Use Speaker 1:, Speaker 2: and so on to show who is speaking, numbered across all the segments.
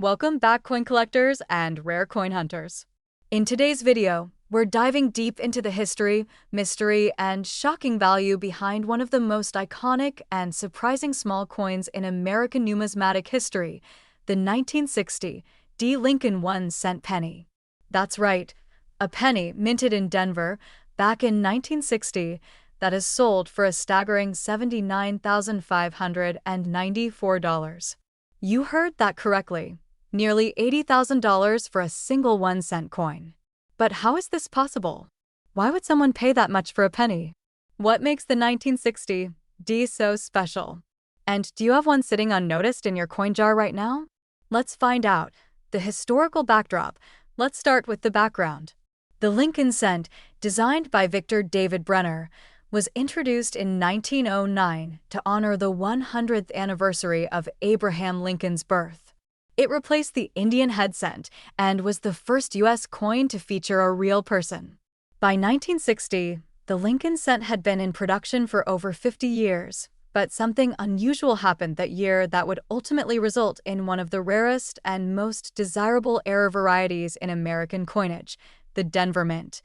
Speaker 1: Welcome back, coin collectors and rare coin hunters. In today's video, we're diving deep into the history, mystery, and shocking value behind one of the most iconic and surprising small coins in American numismatic history, the 1960 D. Lincoln 1-cent penny. That's right, a penny minted in Denver back in 1960 that is sold for a staggering $79,594. You heard that correctly. Nearly $80,000 for a single 1-cent coin. But how is this possible? Why would someone pay that much for a penny? What makes the 1960 D so special? And do you have one sitting unnoticed in your coin jar right now? Let's find out. The historical backdrop. Let's start with the background. The Lincoln cent, designed by Victor David Brenner, was introduced in 1909 to honor the 100th anniversary of Abraham Lincoln's birth. It replaced the Indian head cent and was the first U.S. coin to feature a real person. By 1960, the Lincoln cent had been in production for over 50 years, but something unusual happened that year that would ultimately result in one of the rarest and most desirable era varieties in American coinage, the Denver Mint.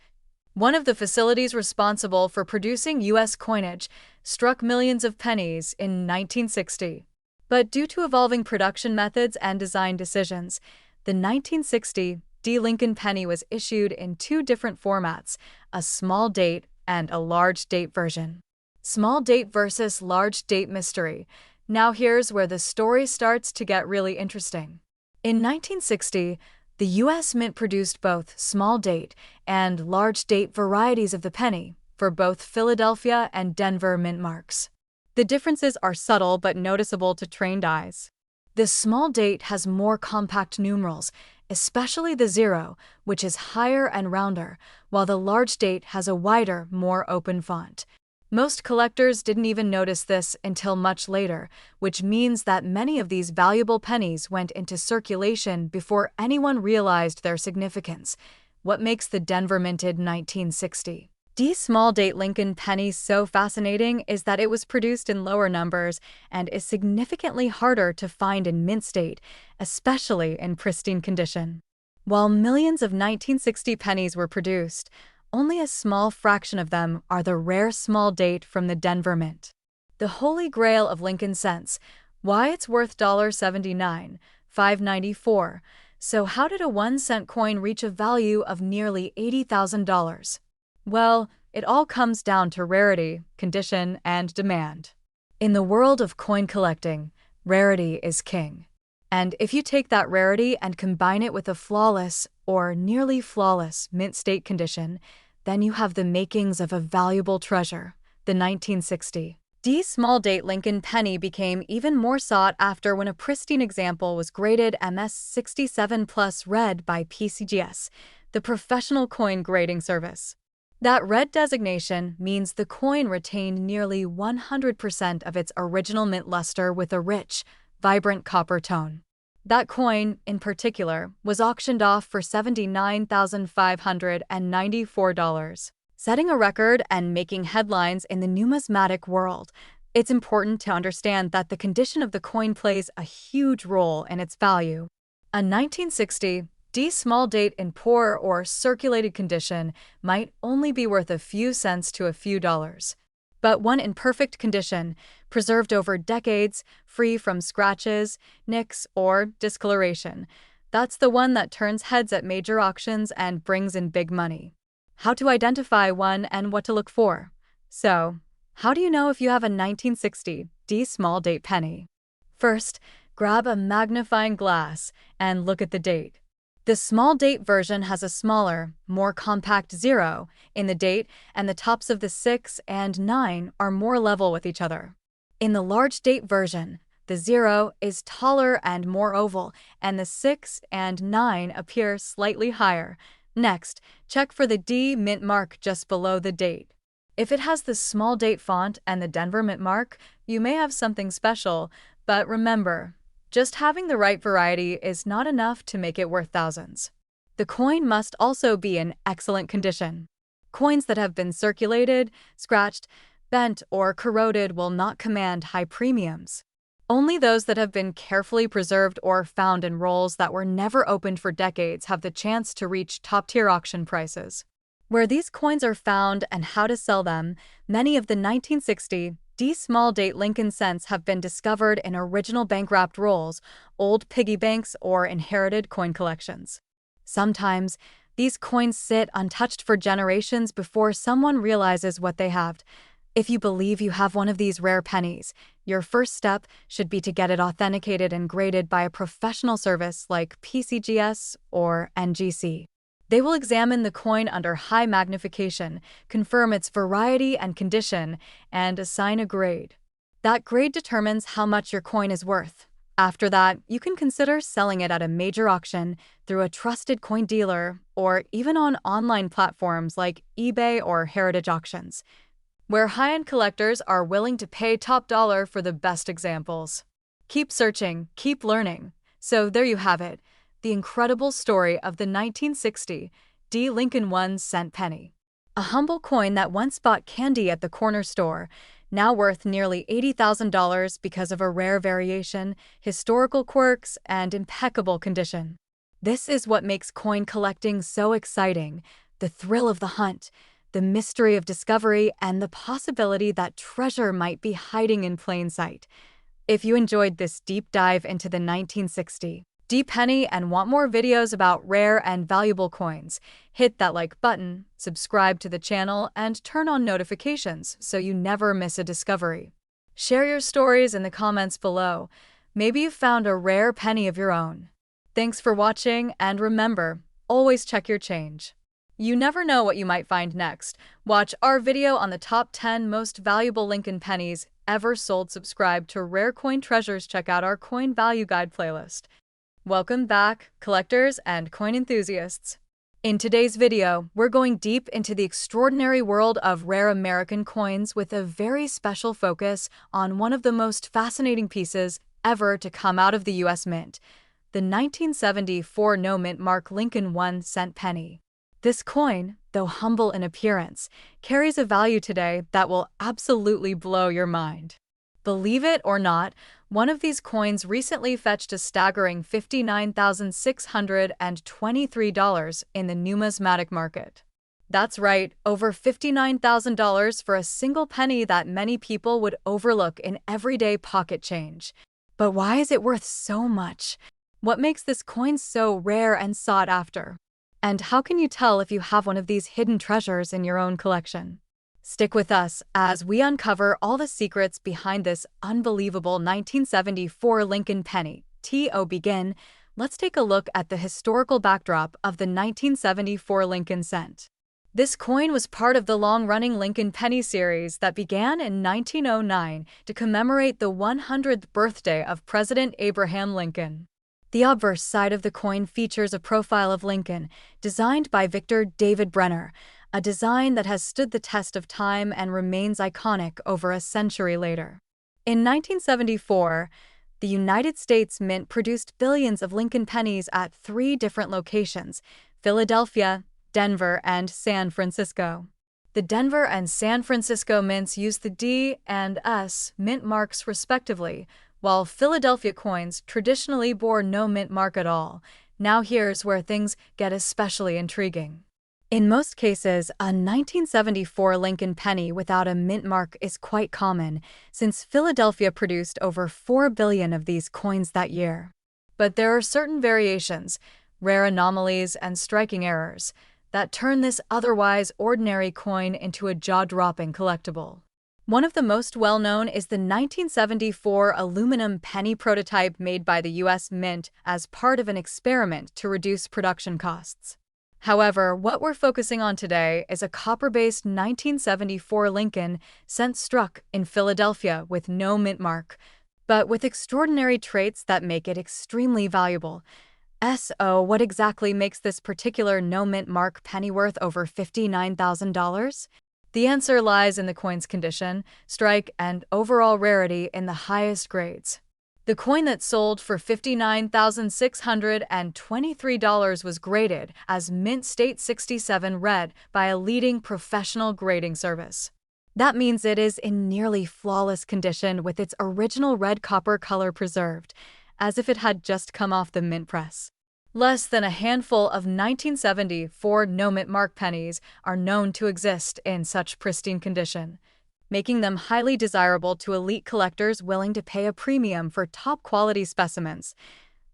Speaker 1: One of the facilities responsible for producing U.S. coinage struck millions of pennies in 1960. But due to evolving production methods and design decisions, the 1960 D. Lincoln penny was issued in two different formats, a small date and a large date version. Small date versus large date mystery. Now here's where the story starts to get really interesting. In 1960, the U.S. Mint produced both small date and large date varieties of the penny for both Philadelphia and Denver mint marks. The differences are subtle but noticeable to trained eyes. The small date has more compact numerals, especially the 0, which is higher and rounder, while the large date has a wider, more open font. Most collectors didn't even notice this until much later, which means that many of these valuable pennies went into circulation before anyone realized their significance. What makes the Denver minted 1960 D small date Lincoln penny so fascinating is that it was produced in lower numbers and is significantly harder to find in mint state, especially in pristine condition. While millions of 1960 pennies were produced, only a small fraction of them are the rare small date from the Denver Mint. The holy grail of Lincoln cents, why it's worth $79,594. So how did a 1-cent coin reach a value of nearly $80,000? Well, it all comes down to rarity, condition, and demand. In the world of coin collecting, rarity is king. And if you take that rarity and combine it with a flawless, or nearly flawless, mint state condition, then you have the makings of a valuable treasure. The 1960 D small date Lincoln penny became even more sought after when a pristine example was graded MS67+ red by PCGS, the professional coin grading service. That red designation means the coin retained nearly 100% of its original mint luster with a rich, vibrant copper tone. That coin, in particular, was auctioned off for $79,594, setting a record and making headlines in the numismatic world. It's important to understand that the condition of the coin plays a huge role in its value. A 1960 D small date in poor or circulated condition might only be worth a few cents to a few dollars. But one in perfect condition, preserved over decades, free from scratches, nicks, or discoloration. That's the one that turns heads at major auctions and brings in big money. How to identify one and what to look for. So, how do you know if you have a 1960 D small date penny? First, grab a magnifying glass and look at the date. The small date version has a smaller, more compact 0 in the date, and the tops of the 6 and 9 are more level with each other. In the large date version, the 0 is taller and more oval, and the 6 and 9 appear slightly higher. Next, check for the D mint mark just below the date. If it has the small date font and the Denver mint mark, you may have something special, but remember, just having the right variety is not enough to make it worth thousands. The coin must also be in excellent condition. Coins that have been circulated, scratched, bent, or corroded will not command high premiums. Only those that have been carefully preserved or found in rolls that were never opened for decades have the chance to reach top-tier auction prices. Where these coins are found and how to sell them, many of the 1960 D small date Lincoln cents have been discovered in original bank-wrapped rolls, old piggy banks, or inherited coin collections. Sometimes, these coins sit untouched for generations before someone realizes what they have. If you believe you have one of these rare pennies, your first step should be to get it authenticated and graded by a professional service like PCGS or NGC. They will examine the coin under high magnification, confirm its variety and condition, and assign a grade. That grade determines how much your coin is worth. After that, you can consider selling it at a major auction, through a trusted coin dealer, or even on online platforms like eBay or Heritage Auctions, where high-end collectors are willing to pay top dollar for the best examples. Keep searching, keep learning. So there you have it, the incredible story of the 1960 D. Lincoln 1-cent penny. A humble coin that once bought candy at the corner store, now worth nearly $80,000 because of a rare variation, historical quirks, and impeccable condition. This is what makes coin collecting so exciting: the thrill of the hunt, the mystery of discovery, and the possibility that treasure might be hiding in plain sight. If you enjoyed this deep dive into the 1960 D penny and want more videos about rare and valuable coins, hit that like button, subscribe to the channel, and turn on notifications so you never miss a discovery. Share your stories in the comments below. Maybe you found a rare penny of your own. Thanks for watching, and remember, always check your change. You never know what you might find next. Watch our video on the top 10 most valuable Lincoln pennies ever sold. Subscribe to Rare Coin Treasures. Check out our Coin Value Guide playlist. Welcome back, collectors and coin enthusiasts. In today's video, we're going deep into the extraordinary world of rare American coins with a very special focus on one of the most fascinating pieces ever to come out of the U.S. Mint, the 1974 no-mint mark Lincoln 1-cent penny. This coin, though humble in appearance, carries a value today that will absolutely blow your mind. Believe it or not, one of these coins recently fetched a staggering $59,623 in the numismatic market. That's right, over $59,000 for a single penny that many people would overlook in everyday pocket change. But why is it worth so much? What makes this coin so rare and sought after? And how can you tell if you have one of these hidden treasures in your own collection? Stick with us as we uncover all the secrets behind this unbelievable 1974 Lincoln penny. To begin, let's take a look at the historical backdrop of the 1974 Lincoln cent. This coin was part of the long-running Lincoln penny series that began in 1909 to commemorate the 100th birthday of President Abraham Lincoln. The obverse side of the coin features a profile of Lincoln, designed by Victor David Brenner, a design that has stood the test of time and remains iconic over a century later. In 1974, the United States Mint produced billions of Lincoln pennies at 3 different locations: Philadelphia, Denver, and San Francisco. The Denver and San Francisco mints used the D and S mint marks respectively, while Philadelphia coins traditionally bore no mint mark at all. Now here's where things get especially intriguing. In most cases, a 1974 Lincoln penny without a mint mark is quite common, since Philadelphia produced over 4 billion of these coins that year. But there are certain variations, rare anomalies, and striking errors that turn this otherwise ordinary coin into a jaw-dropping collectible. One of the most well-known is the 1974 aluminum penny prototype made by the U.S. Mint as part of an experiment to reduce production costs. However, what we're focusing on today is a copper-based 1974 Lincoln cent struck in Philadelphia with no mint mark, but with extraordinary traits that make it extremely valuable. So, what exactly makes this particular no mint mark penny worth over $59,000? The answer lies in the coin's condition, strike, and overall rarity in the highest grades. The coin that sold for $59,623 was graded as Mint State 67 Red by a leading professional grading service. That means it is in nearly flawless condition with its original red copper color preserved, as if it had just come off the mint press. Less than a handful of 1974 no-mint mark pennies are known to exist in such pristine condition, making them highly desirable to elite collectors willing to pay a premium for top-quality specimens.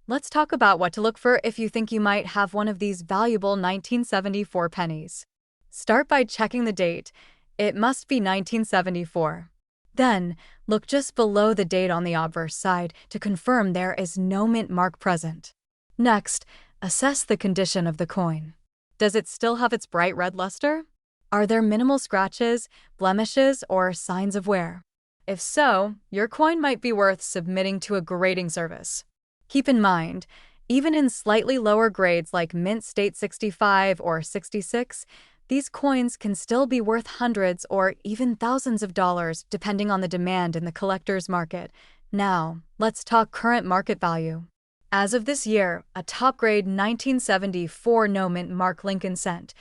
Speaker 1: Let's talk about what to look for if you think you might have one of these valuable 1974 pennies. Start by checking the date. It must be 1974. Then, look just below the date on the obverse side to confirm there is no mint mark present. Next, assess the condition of the coin. Does it still have its bright red luster? Are there minimal scratches, blemishes, or signs of wear? If so, your coin might be worth submitting to a grading service. Keep in mind, even in slightly lower grades like Mint State 65 or 66, these coins can still be worth hundreds or even thousands of dollars depending on the demand in the collector's market. Now, let's talk current market value. As of this year, a top-grade 1974 no-mint mark Lincoln cent,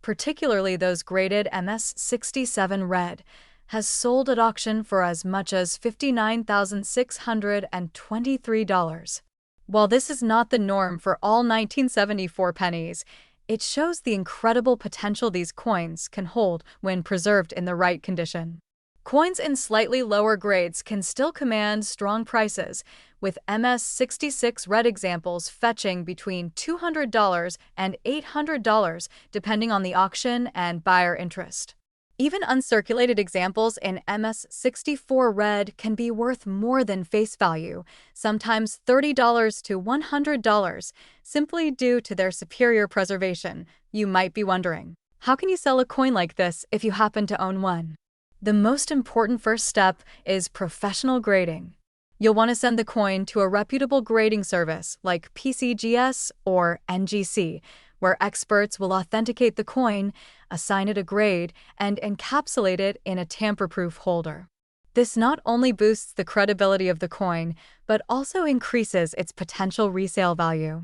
Speaker 1: particularly those graded MS-67 red, has sold at auction for as much as $59,623. While this is not the norm for all 1974 pennies, it shows the incredible potential these coins can hold when preserved in the right condition. Coins in slightly lower grades can still command strong prices, with MS-66 red examples fetching between $200 and $800 depending on the auction and buyer interest. Even uncirculated examples in MS-64 red can be worth more than face value, sometimes $30 to $100, simply due to their superior preservation. You might be wondering, how can you sell a coin like this if you happen to own one? The most important first step is professional grading. You'll want to send the coin to a reputable grading service like PCGS or NGC, where experts will authenticate the coin, assign it a grade, and encapsulate it in a tamper-proof holder. This not only boosts the credibility of the coin, but also increases its potential resale value.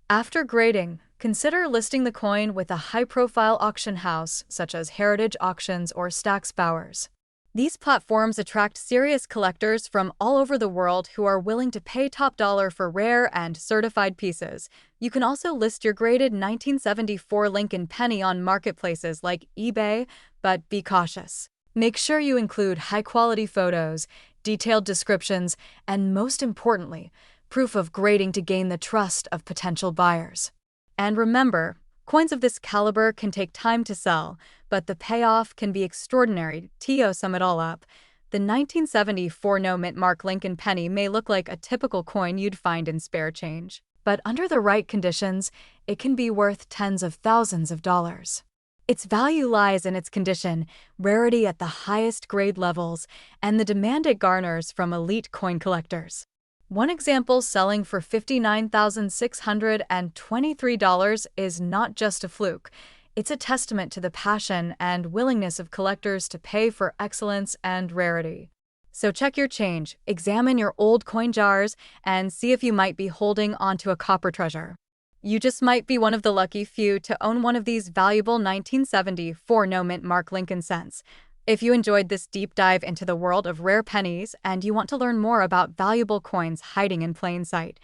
Speaker 1: After grading, consider listing the coin with a high-profile auction house such as Heritage Auctions or Stack's Bowers. These platforms attract serious collectors from all over the world who are willing to pay top dollar for rare and certified pieces. You can also list your graded 1974 Lincoln penny on marketplaces like eBay, but be cautious. Make sure you include high-quality photos, detailed descriptions, and most importantly, proof of grading to gain the trust of potential buyers. And remember, coins of this caliber can take time to sell, but the payoff can be extraordinary. To sum it all up, the 1974 no-mint mark Lincoln penny may look like a typical coin you'd find in spare change, but under the right conditions, it can be worth tens of thousands of dollars. Its value lies in its condition, rarity at the highest grade levels, and the demand it garners from elite coin collectors. One example selling for $59,623 is not just a fluke. It's a testament to the passion and willingness of collectors to pay for excellence and rarity. So check your change, examine your old coin jars, and see if you might be holding onto a copper treasure. You just might be one of the lucky few to own one of these valuable 1974 no-mint mark Lincoln cents. If you enjoyed this deep dive into the world of rare pennies and you want to learn more about valuable coins hiding in plain sight,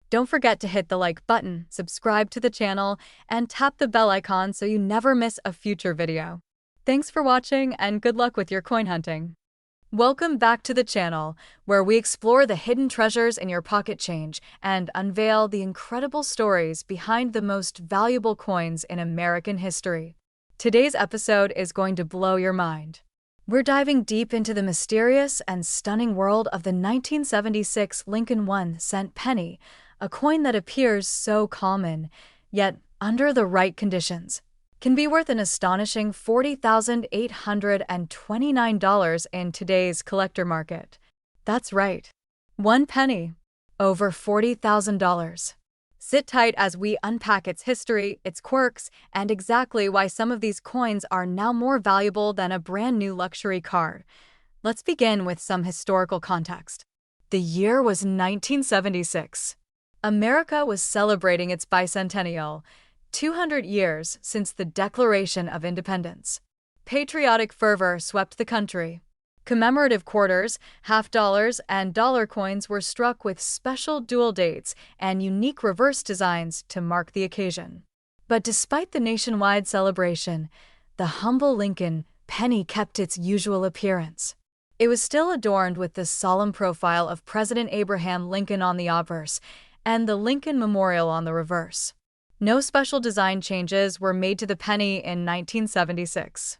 Speaker 1: don't forget to hit the like button, subscribe to the channel, and tap the bell icon so you never miss a future video. Thanks for watching and good luck with your coin hunting. Welcome back to the channel, where we explore the hidden treasures in your pocket change and unveil the incredible stories behind the most valuable coins in American history. Today's episode is going to blow your mind. We're diving deep into the mysterious and stunning world of the 1976 Lincoln 1-cent penny, a coin that appears so common, yet under the right conditions, can be worth an astonishing $40,829 in today's collector market. That's right. One penny, over $40,000. Sit tight as we unpack its history, its quirks, and exactly why some of these coins are now more valuable than a brand new luxury car. Let's begin with some historical context. The year was 1976. America was celebrating its bicentennial, 200 years since the Declaration of Independence. Patriotic fervor swept the country. Commemorative quarters, half dollars, and dollar coins were struck with special dual dates and unique reverse designs to mark the occasion. But despite the nationwide celebration, the humble Lincoln penny kept its usual appearance. It was still adorned with the solemn profile of President Abraham Lincoln on the obverse and the Lincoln Memorial on the reverse. No special design changes were made to the penny in 1976.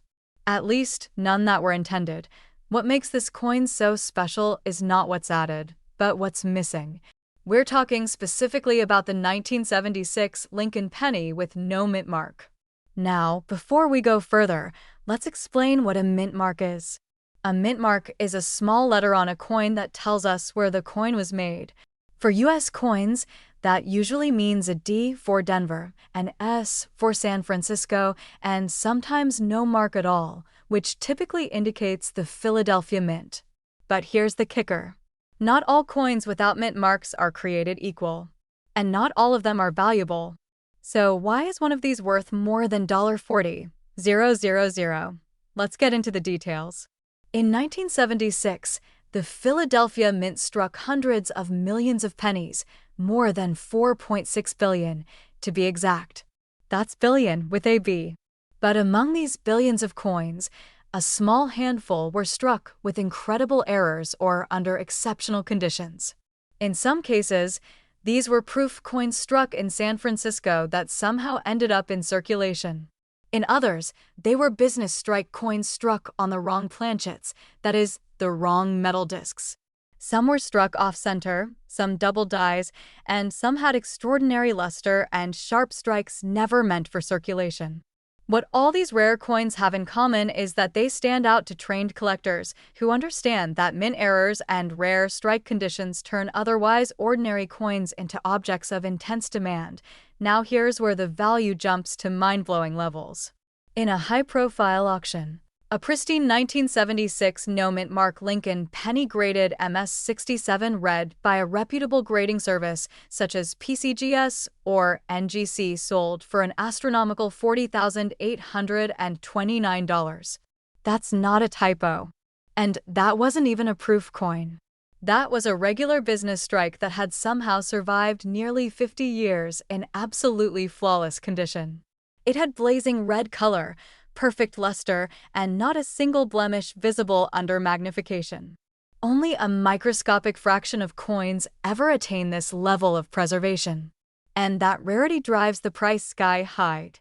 Speaker 1: At least, none that were intended. What makes this coin so special is not what's added, but what's missing. We're talking specifically about the 1976 Lincoln penny with no mint mark. Now, before we go further, let's explain what a mint mark is. A mint mark is a small letter on a coin that tells us where the coin was made. For U.S. coins, that usually means a D for Denver, an S for San Francisco, and sometimes no mark at all, which typically indicates the Philadelphia Mint. But here's the kicker. Not all coins without mint marks are created equal, and not all of them are valuable. So why is one of these worth more than $40,000? Let's get into the details. In 1976, the Philadelphia Mint struck hundreds of millions of pennies, more than 4.6 billion, to be exact. That's billion with a B. But among these billions of coins, a small handful were struck with incredible errors or under exceptional conditions. In some cases, these were proof coins struck in San Francisco that somehow ended up in circulation. In others, they were business strike coins struck on the wrong planchets, that is, the wrong metal discs. Some were struck off-center, some double dies, and some had extraordinary luster and sharp strikes never meant for circulation. What all these rare coins have in common is that they stand out to trained collectors who understand that mint errors and rare strike conditions turn otherwise ordinary coins into objects of intense demand. Now here's where the value jumps to mind-blowing levels. In a high-profile auction, a pristine 1976 no-mint mark Lincoln penny-graded MS-67 red by a reputable grading service such as PCGS or NGC sold for an astronomical $40,829. That's not a typo. And that wasn't even a proof coin. That was a regular business strike that had somehow survived nearly 50 years in absolutely flawless condition. It had blazing red color, perfect luster, and not a single blemish visible under magnification. Only a microscopic fraction of coins ever attain this level of preservation. And that rarity drives the price sky high.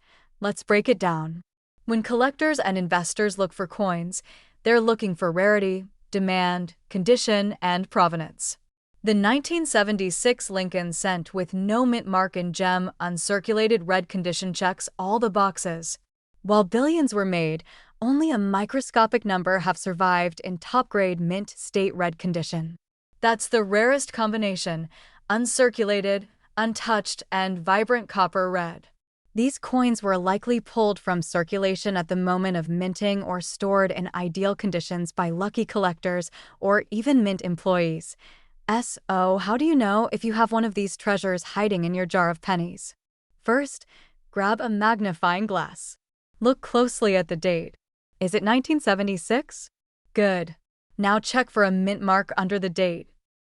Speaker 1: Let's break it down. When collectors and investors look for coins, they're looking for rarity, demand, condition, and provenance. The 1976 Lincoln cent with no mint mark in gem uncirculated red condition checks all the boxes. While billions were made, only a microscopic number have survived in top-grade mint state red condition. That's the rarest combination, uncirculated, untouched, and vibrant copper red. These coins were likely pulled from circulation at the moment of minting or stored in ideal conditions by lucky collectors or even mint employees. So, how do you know if you have one of these treasures hiding in your jar of pennies? First, grab a magnifying glass. Look closely at the date. Is it 1976? Good. Now check for a mint mark under the date.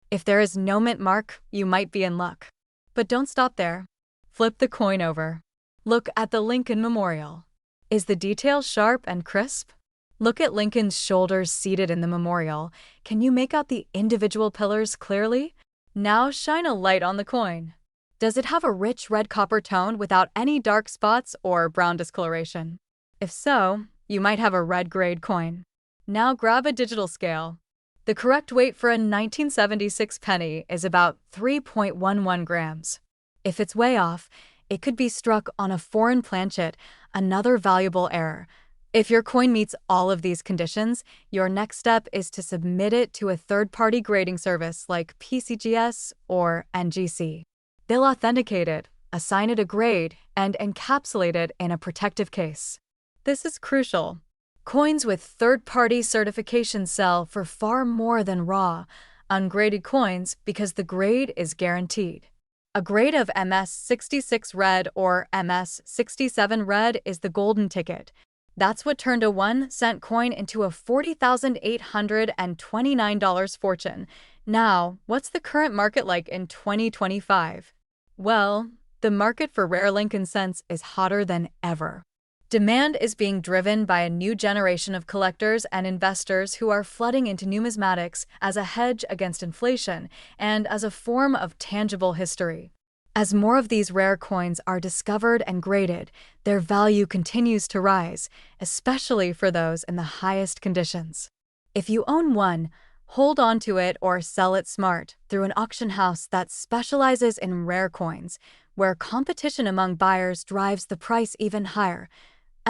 Speaker 1: If there is no mint mark, you might be in luck. But don't stop there. Flip the coin over. Look at the Lincoln Memorial. Is the detail sharp and crisp? Look at Lincoln's shoulders seated in the memorial. Can you make out the individual pillars clearly? Now shine a light on the coin. Does it have a rich red copper tone without any dark spots or brown discoloration? If so, you might have a red grade coin. Now grab a digital scale. The correct weight for a 1976 penny is about 3.11 grams. If it's way off, it could be struck on a foreign planchet, another valuable error. If your coin meets all of these conditions, your next step is to submit it to a third-party grading service like PCGS or NGC. They'll authenticate it, assign it a grade, and encapsulate it in a protective case. This is crucial. Coins with third-party certification sell for far more than raw, ungraded coins because the grade is guaranteed. A grade of MS-66 red or MS-67 red is the golden ticket. That's what turned a 1-cent coin into a $40,829 fortune. Now, what's the current market like in 2025? Well, the market for rare Lincoln cents is hotter than ever. Demand is being driven by a new generation of collectors and investors who are flooding into numismatics as a hedge against inflation and as a form of tangible history. As more of these rare coins are discovered and graded, their value continues to rise, especially for those in the highest conditions. If you own one, hold on to it or sell it smart through an auction house that specializes in rare coins, where competition among buyers drives the price even higher.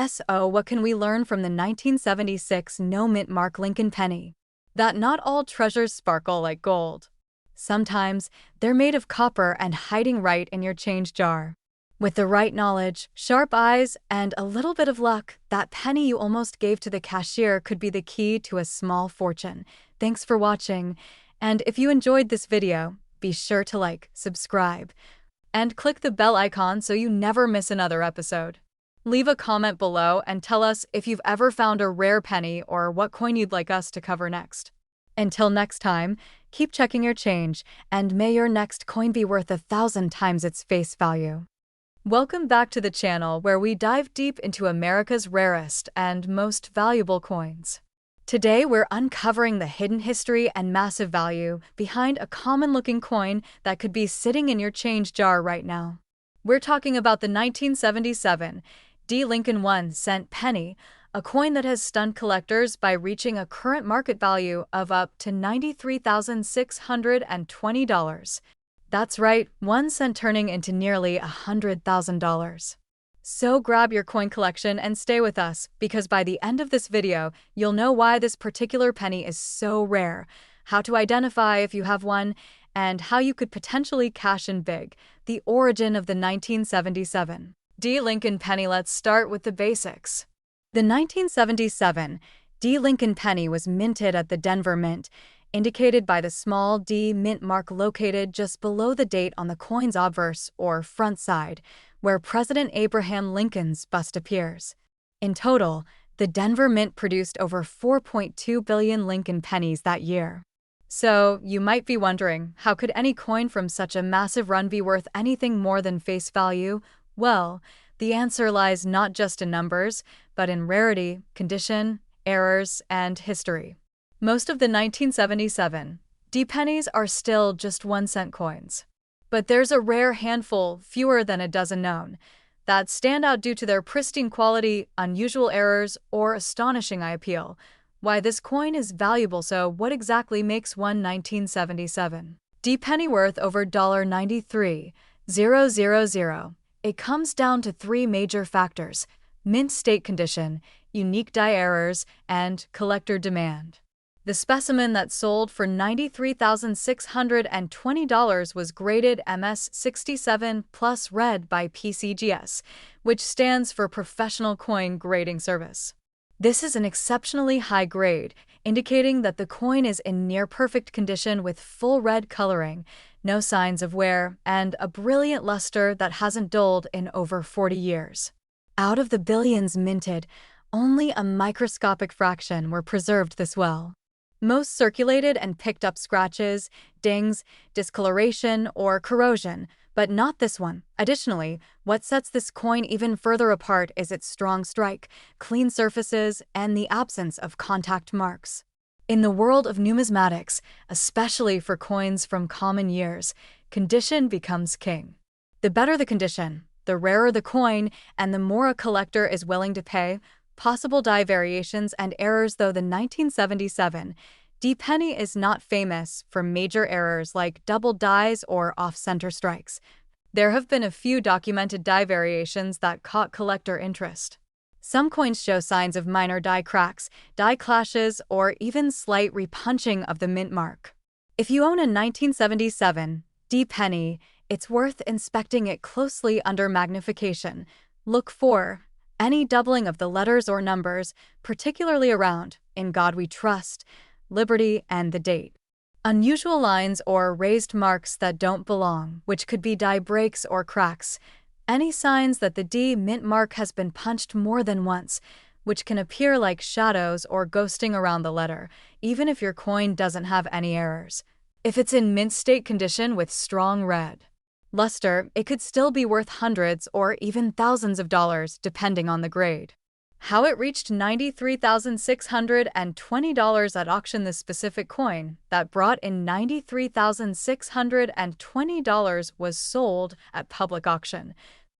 Speaker 1: So, what can we learn from the 1976 no-mint mark Lincoln penny? That not all treasures sparkle like gold. Sometimes, they're made of copper and hiding right in your change jar. With the right knowledge, sharp eyes, and a little bit of luck, that penny you almost gave to the cashier could be the key to a small fortune. Thanks for watching, and if you enjoyed this video, be sure to like, subscribe, and click the bell icon so you never miss another episode. Leave a comment below and tell us if you've ever found a rare penny or what coin you'd like us to cover next. Until next time, keep checking your change, and may your next coin be worth 1,000 times its face value. Welcome back to the channel where we dive deep into America's rarest and most valuable coins. Today we're uncovering the hidden history and massive value behind a common-looking coin that could be sitting in your change jar right now. We're talking about the 1977 D. Lincoln 1-cent penny, a coin that has stunned collectors by reaching a current market value of up to $93,620. That's right, 1 cent turning into nearly $100,000. So grab your coin collection and stay with us, because by the end of this video, you'll know why this particular penny is so rare, how to identify if you have one, and how you could potentially cash in big. The origin of the 1977 D. Lincoln penny. Let's start with the basics. The 1977 D. Lincoln penny was minted at the Denver Mint, indicated by the small D mint mark located just below the date on the coin's obverse or front side, where President Abraham Lincoln's bust appears. In total, the Denver Mint produced over 4.2 billion Lincoln pennies that year. So, you might be wondering, how could any coin from such a massive run be worth anything more than face value? Well, the answer lies not just in numbers, but in rarity, condition, errors, and history. Most of the 1977 D pennies are still just 1-cent coins. But there's a rare handful, fewer than a dozen known, that stand out due to their pristine quality, unusual errors, or astonishing eye appeal. Why this coin is valuable. So what exactly makes one 1977 D penny worth over $93,000? It comes down to three major factors: mint state condition, unique die errors, and collector demand. The specimen that sold for $93,620 was graded MS67 Plus Red by PCGS, which stands for Professional Coin Grading Service. This is an exceptionally high grade, indicating that the coin is in near-perfect condition with full red coloring, no signs of wear, and a brilliant luster that hasn't dulled in over 40 years. Out of the billions minted, only a microscopic fraction were preserved this well. Most circulated and picked up scratches, dings, discoloration, or corrosion, but not this one. Additionally, what sets this coin even further apart is its strong strike, clean surfaces, and the absence of contact marks. In the world of numismatics, especially for coins from common years, condition becomes king. The better the condition, the rarer the coin, and the more a collector is willing to pay. Possible die variations and errors. Though the 1977 D penny is not famous for major errors like double dies or off-center strikes, there have been a few documented die variations that caught collector interest. Some coins show signs of minor die cracks, die clashes, or even slight repunching of the mint mark. If you own a 1977 D penny, it's worth inspecting it closely under magnification. Look for any doubling of the letters or numbers, particularly around "In God We Trust," "Liberty," and the date. Unusual lines or raised marks that don't belong, which could be die breaks or cracks. Any signs that the D mint mark has been punched more than once, which can appear like shadows or ghosting around the letter, even if your coin doesn't have any errors. If it's in mint state condition with strong red luster, it could still be worth hundreds or even thousands of dollars, depending on the grade. How it reached $93,620 at auction. This specific coin that brought in $93,620 was sold at public auction,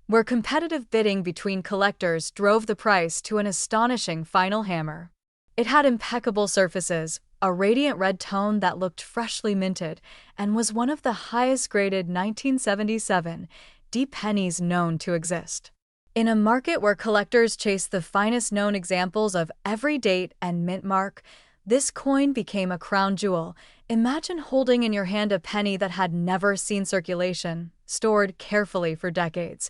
Speaker 1: where competitive bidding between collectors drove the price to an astonishing final hammer. It had impeccable surfaces, a radiant red tone that looked freshly minted, and was one of the highest graded 1977 D pennies known to exist. In a market where collectors chase the finest known examples of every date and mint mark, this coin became a crown jewel. Imagine holding in your hand a penny that had never seen circulation, stored carefully for decades,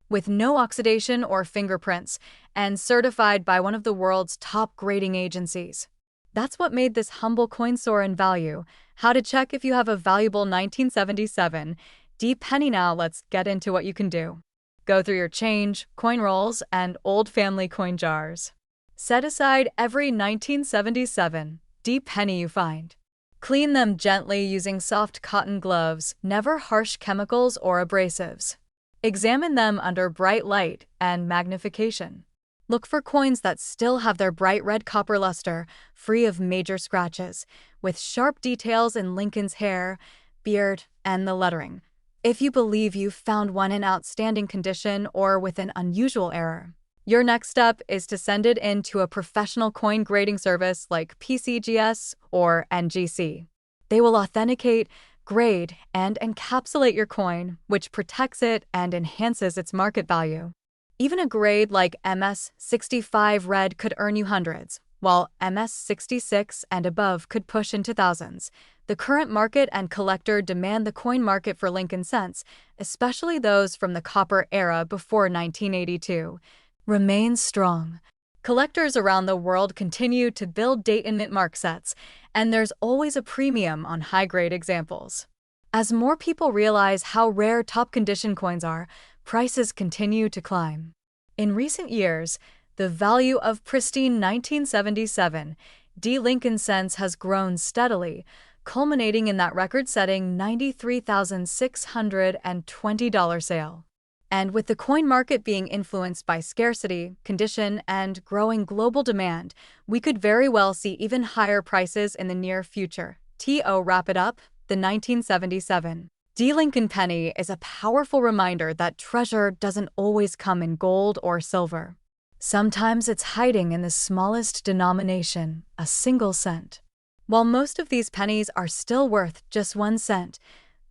Speaker 1: with no oxidation or fingerprints, and certified by one of the world's top grading agencies. That's what made this humble coin soar in value. How to check if you have a valuable 1977 D penny. Now let's get into what you can do. Go through your change, coin rolls, and old family coin jars. Set aside every 1977 D penny you find. Clean them gently using soft cotton gloves, never harsh chemicals or abrasives. Examine them under bright light and magnification. Look for coins that still have their bright red copper luster, free of major scratches, with sharp details in Lincoln's hair, beard, and the lettering. If you believe you've found one in outstanding condition or with an unusual error, your next step is to send it in to a professional coin grading service like PCGS or NGC. They will authenticate, grade, and encapsulate your coin, which protects it and enhances its market value. Even a grade like MS65 red could earn you hundreds, while MS66 and above could push into thousands. The current market and collector demand. The coin market for Lincoln cents, especially those from the copper era before 1982, remains strong. Collectors around the world continue to build date and mint mark sets, and there's always a premium on high-grade examples. As more people realize how rare top-condition coins are, prices continue to climb. In recent years, the value of pristine 1977 D Lincoln cents has grown steadily, culminating in that record-setting $93,620 sale. And with the coin market being influenced by scarcity, condition, and growing global demand, we could very well see even higher prices in the near future. To wrap it up, the 1977 D Lincoln penny is a powerful reminder that treasure doesn't always come in gold or silver. Sometimes it's hiding in the smallest denomination, a single cent. While most of these pennies are still worth just 1 cent,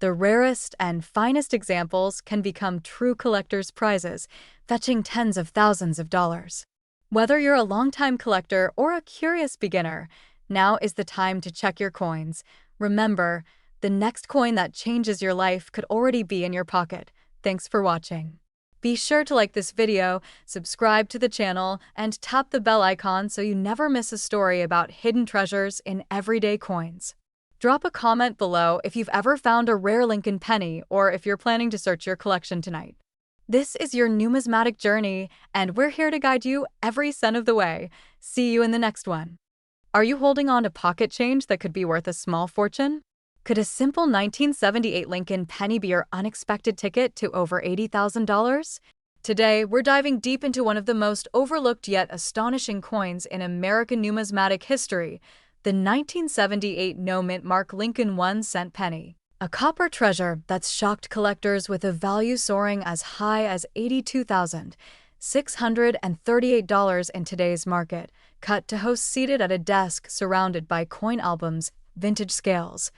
Speaker 1: the rarest and finest examples can become true collector's prizes, fetching tens of thousands of dollars. Whether you're a longtime collector or a curious beginner, now is the time to check your coins. Remember, the next coin that changes your life could already be in your pocket. Thanks for watching. Be sure to like this video, subscribe to the channel, and tap the bell icon so you never miss a story about hidden treasures in everyday coins. Drop a comment below if you've ever found a rare Lincoln penny or if you're planning to search your collection tonight. This is your numismatic journey, and we're here to guide you every cent of the way. See you in the next one. Are you holding on to pocket change that could be worth a small fortune? Could a simple 1978 Lincoln penny be your unexpected ticket to over $80,000? Today, we're diving deep into one of the most overlooked yet astonishing coins in American numismatic history, the 1978 no-mint mark Lincoln 1-cent penny. A copper treasure that's shocked collectors with a value soaring as high as $82,638 in today's market, cut to host seated at a desk surrounded by coin albums, vintage scales,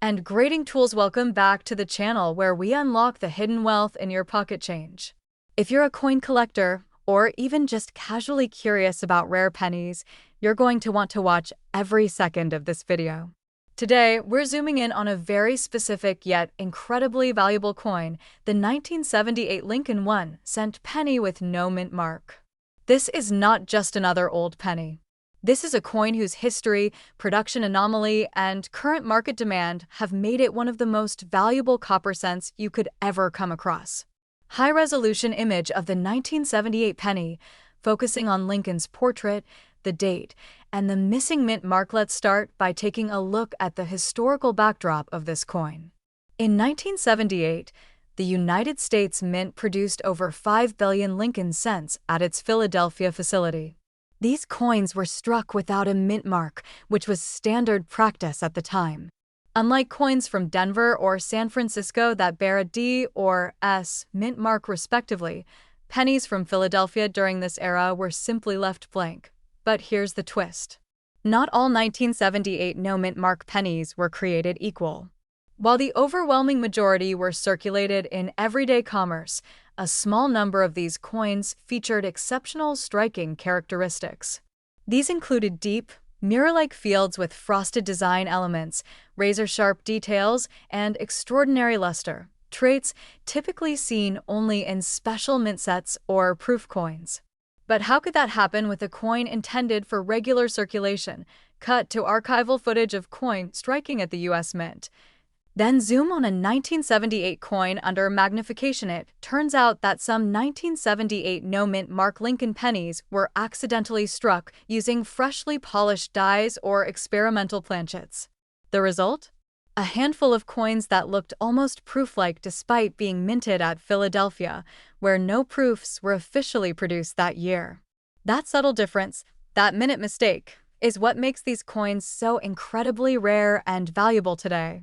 Speaker 1: and grading tools. Welcome back to the channel where we unlock the hidden wealth in your pocket change. If you're a coin collector, or even just casually curious about rare pennies, you're going to want to watch every second of this video. Today, we're zooming in on a very specific yet incredibly valuable coin, the 1978 Lincoln 1-cent penny with no mint mark. This is not just another old penny. This is a coin whose history, production anomaly, and current market demand have made it one of the most valuable copper cents you could ever come across. High-resolution image of the 1978 penny, focusing on Lincoln's portrait, the date, and the missing mint mark. Let's start by taking a look at the historical backdrop of this coin. In 1978, the United States Mint produced over 5 billion Lincoln cents at its Philadelphia facility. These coins were struck without a mint mark, which was standard practice at the time. Unlike coins from Denver or San Francisco that bear a D or S mint mark respectively, pennies from Philadelphia during this era were simply left blank. But here's the twist. Not all 1978 no mint mark pennies were created equal. While the overwhelming majority were circulated in everyday commerce, a small number of these coins featured exceptional striking characteristics. These included deep, mirror-like fields with frosted design elements, razor-sharp details, and extraordinary luster, traits typically seen only in special mint sets or proof coins. But how could that happen with a coin intended for regular circulation? Cut to archival footage of coin striking at the U.S. Mint. Then zoom on a 1978 coin under magnification. It turns out that some 1978 no-mint mark Lincoln pennies were accidentally struck using freshly polished dies or experimental planchets. The result? A handful of coins that looked almost proof-like despite being minted at Philadelphia, where no proofs were officially produced that year. That subtle difference, that minute mistake, is what makes these coins so incredibly rare and valuable today.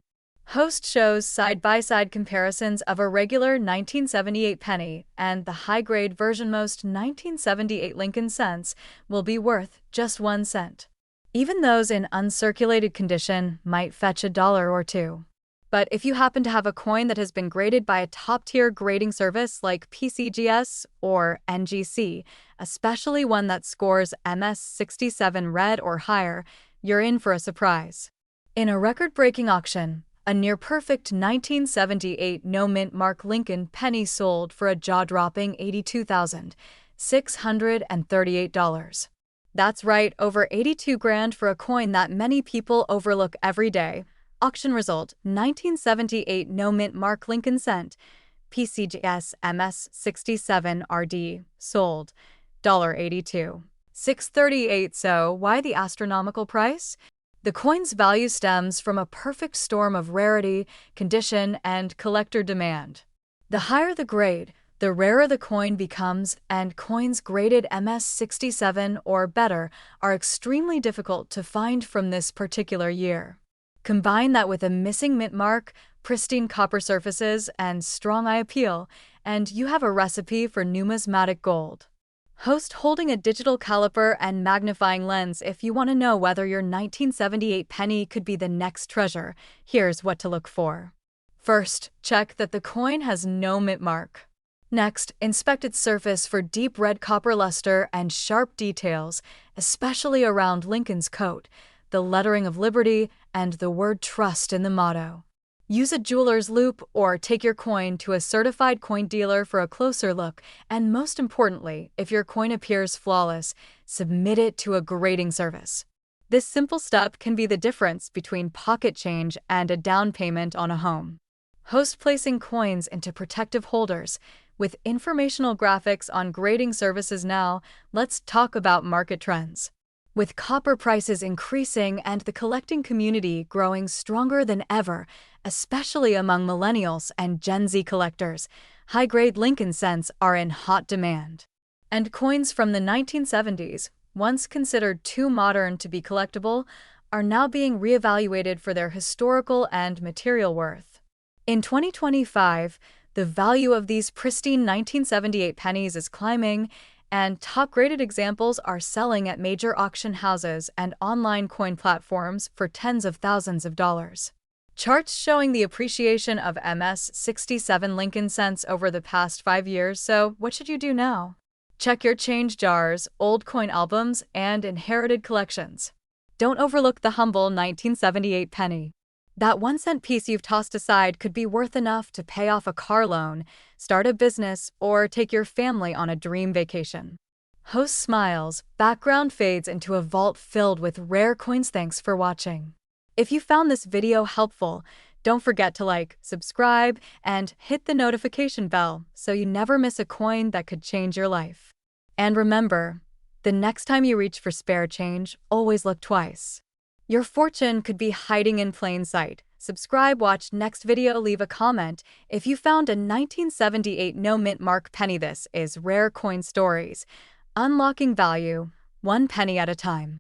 Speaker 1: Host shows side-by-side comparisons of a regular 1978 penny and the high-grade version. Most 1978 Lincoln cents will be worth just 1 cent. Even those in uncirculated condition might fetch $1 or $2. But if you happen to have a coin that has been graded by a top-tier grading service like PCGS or NGC, especially one that scores MS67 red or higher, you're in for a surprise. In a record-breaking auction, a near-perfect 1978 no-mint mark Lincoln penny sold for a jaw-dropping $82,638. That's right, over 82 grand for a coin that many people overlook every day. Auction result: 1978 no-mint mark Lincoln cent, PCGS MS67 RD, sold $82,638. So why the astronomical price? The coin's value stems from a perfect storm of rarity, condition, and collector demand. The higher the grade, the rarer the coin becomes, and coins graded MS67 or better are extremely difficult to find from this particular year. Combine that with a missing mint mark, pristine copper surfaces, and strong eye appeal, and you have a recipe for numismatic gold. Host holding a digital caliper and magnifying lens. If you want to know whether your 1978 penny could be the next treasure, here's what to look for. First, check that the coin has no mint mark. Next, inspect its surface for deep red copper luster and sharp details, especially around Lincoln's coat, the lettering of liberty, and the word trust in the motto. Use a jeweler's loupe or take your coin to a certified coin dealer for a closer look, and most importantly, if your coin appears flawless, submit it to a grading service. This simple step can be the difference between pocket change and a down payment on a home. Host placing coins into protective holders. With informational graphics on grading services now, let's talk about market trends. With copper prices increasing and the collecting community growing stronger than ever, especially among millennials and Gen Z collectors, high-grade Lincoln cents are in hot demand. And coins from the 1970s, once considered too modern to be collectible, are now being reevaluated for their historical and material worth. In 2025, the value of these pristine 1978 pennies is climbing, and top-graded examples are selling at major auction houses and online coin platforms for tens of thousands of dollars. Charts showing the appreciation of MS67 Lincoln cents over the past 5 years, so what should you do now? Check your change jars, old coin albums, and inherited collections. Don't overlook the humble 1978 penny. That 1-cent piece you've tossed aside could be worth enough to pay off a car loan, start a business, or take your family on a dream vacation. Host smiles, background fades into a vault filled with rare coins. Thanks for watching. If you found this video helpful, don't forget to like, subscribe, and hit the notification bell so you never miss a coin that could change your life. And remember, the next time you reach for spare change, always look twice. Your fortune could be hiding in plain sight. Subscribe, watch next video, leave a comment if you found a 1978 no-mint mark penny. This is Rare Coin Stories, unlocking value, one penny at a time.